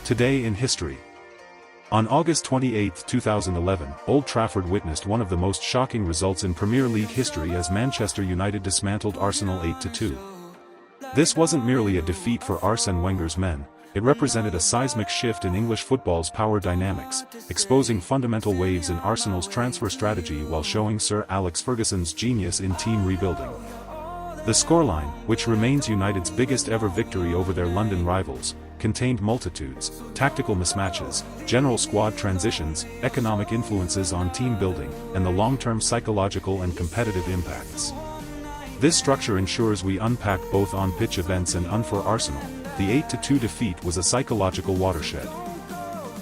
Today in history. On August 28, 2011, Old Trafford witnessed one of the most shocking results in Premier League history as Manchester United dismantled Arsenal 8-2. This wasn't merely a defeat for Arsene Wenger's men, it represented a seismic shift in English football's power dynamics, exposing fundamental waves in Arsenal's transfer strategy while showing Sir Alex Ferguson's genius in team rebuilding. The scoreline, which remains United's biggest ever victory over their London rivals, contained multitudes, tactical mismatches, general squad transitions, economic influences on team building, and the long-term psychological and competitive impacts. This structure ensures we unpack both on-pitch events and for Arsenal. The 8-2 defeat was a psychological watershed.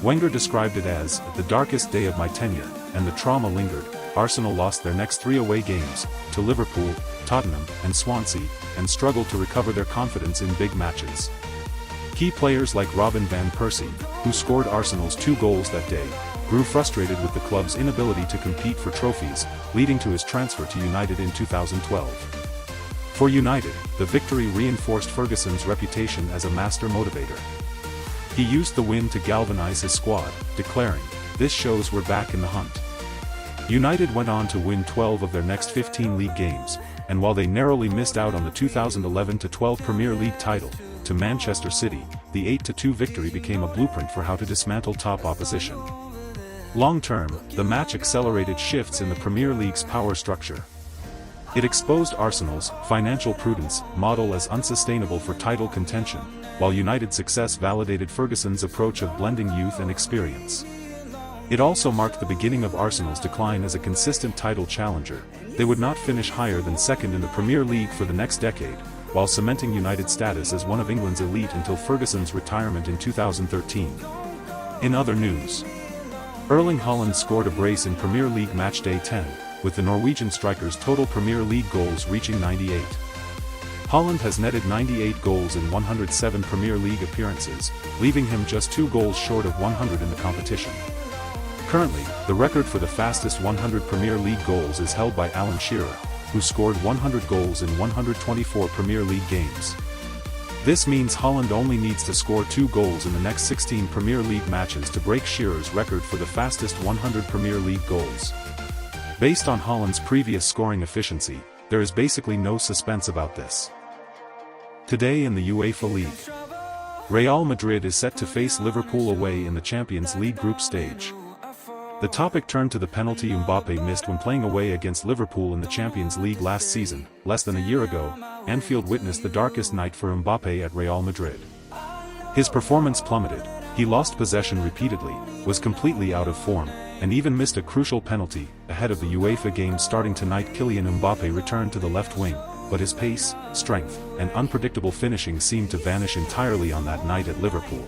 Wenger described it as the darkest day of my tenure, and the trauma lingered. Arsenal lost their next 3 away games, to Liverpool, Tottenham, and Swansea, and struggled to recover their confidence in big matches. Key players like Robin van Persie, who scored Arsenal's 2 goals that day, grew frustrated with the club's inability to compete for trophies, leading to his transfer to United in 2012. For United, the victory reinforced Ferguson's reputation as a master motivator. He used the win to galvanize his squad, declaring, "This shows we're back in the hunt." United went on to win 12 of their next 15 league games, and while they narrowly missed out on the 2011-12 Premier League title, to Manchester City, the 8-2 victory became a blueprint for how to dismantle top opposition. Long-term, the match accelerated shifts in the Premier League's power structure. It exposed Arsenal's financial prudence model as unsustainable for title contention, while United's success validated Ferguson's approach of blending youth and experience. It also marked the beginning of Arsenal's decline as a consistent title challenger. They would not finish higher than second in the Premier League for the next decade, while cementing United's status as one of England's elite until Ferguson's retirement in 2013. In other news, Erling Haaland scored a brace in Premier League Matchday 10, with the Norwegian striker's total Premier League goals reaching 98. Haaland has netted 98 goals in 107 Premier League appearances, leaving him just 2 goals short of 100 in the competition. Currently, the record for the fastest 100 Premier League goals is held by Alan Shearer, who scored 100 goals in 124 Premier League games. This means Haaland only needs to score 2 goals in the next 16 Premier League matches to break Shearer's record for the fastest 100 Premier League goals. Based on Haaland's previous scoring efficiency, there is basically no suspense about this. Today in the UEFA League, Real Madrid is set to face Liverpool away in the Champions League group stage. The topic turned to the penalty Mbappé missed when playing away against Liverpool in the Champions League last season. Less than a year ago, Anfield witnessed the darkest night for Mbappé at Real Madrid. His performance plummeted, he lost possession repeatedly, was completely out of form, and even missed a crucial penalty. Ahead of the UEFA game starting tonight, Kylian Mbappé returned to the left wing, but his pace, strength, and unpredictable finishing seemed to vanish entirely on that night at Liverpool.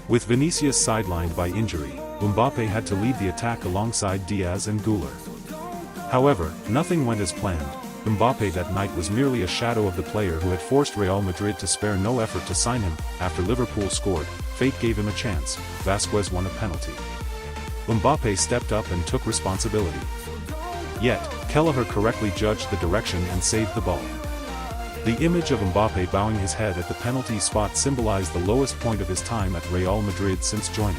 With Vinicius sidelined by injury, Mbappé had to lead the attack alongside Diaz and Güler. However, nothing went as planned. Mbappé that night was merely a shadow of the player who had forced Real Madrid to spare no effort to sign him. After Liverpool scored, fate gave him a chance. Vasquez won a penalty. Mbappé stepped up and took responsibility. Yet, Kelleher correctly judged the direction and saved the ball. The image of Mbappé bowing his head at the penalty spot symbolized the lowest point of his time at Real Madrid since joining.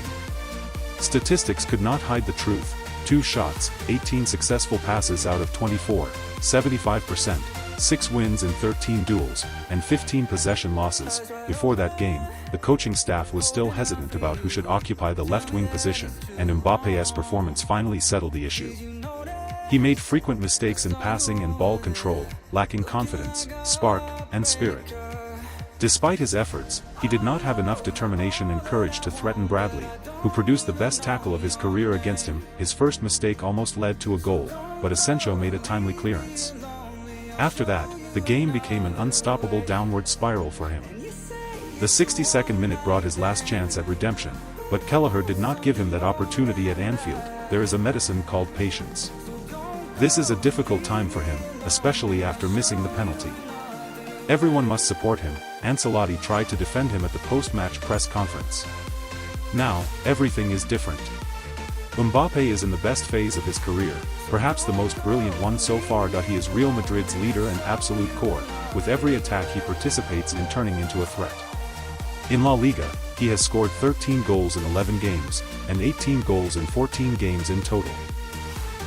Statistics could not hide the truth: 2 shots, 18 successful passes out of 24, 75%, 6 wins in 13 duels, and 15 possession losses. Before that game, the coaching staff was still hesitant about who should occupy the left-wing position, and Mbappé's performance finally settled the issue. He made frequent mistakes in passing and ball control, lacking confidence, spark, and spirit. Despite his efforts, he did not have enough determination and courage to threaten Bradley, who produced the best tackle of his career against him. His first mistake almost led to a goal, but Asensio made a timely clearance. After that, the game became an unstoppable downward spiral for him. The 62nd minute brought his last chance at redemption, but Kelleher did not give him that opportunity at Anfield. There is a medicine called patience. This is a difficult time for him, especially after missing the penalty. Everyone must support him. Ancelotti tried to defend him at the post-match press conference. Now, everything is different. Mbappé is in the best phase of his career, perhaps the most brilliant one so far. He is Real Madrid's leader and absolute core, with every attack he participates in turning into a threat. In La Liga, he has scored 13 goals in 11 games, and 18 goals in 14 games in total.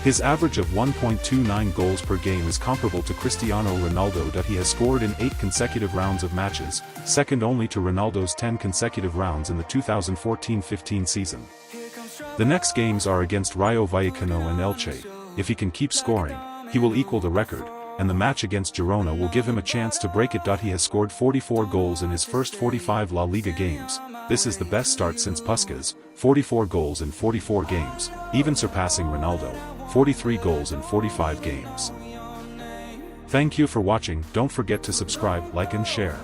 His average of 1.29 goals per game is comparable to Cristiano Ronaldo that he has scored in 8 consecutive rounds of matches, second only to Ronaldo's 10 consecutive rounds in the 2014-15 season. The next games are against Rayo Vallecano and Elche. If he can keep scoring, he will equal the record, and the match against Girona will give him a chance to break it. He has scored 44 goals in his first 45 La Liga games. This is the best start since Puskas, 44 goals in 44 games, even surpassing Ronaldo, 43 goals in 45 games. Thank you for watching. Don't forget to subscribe, like and share.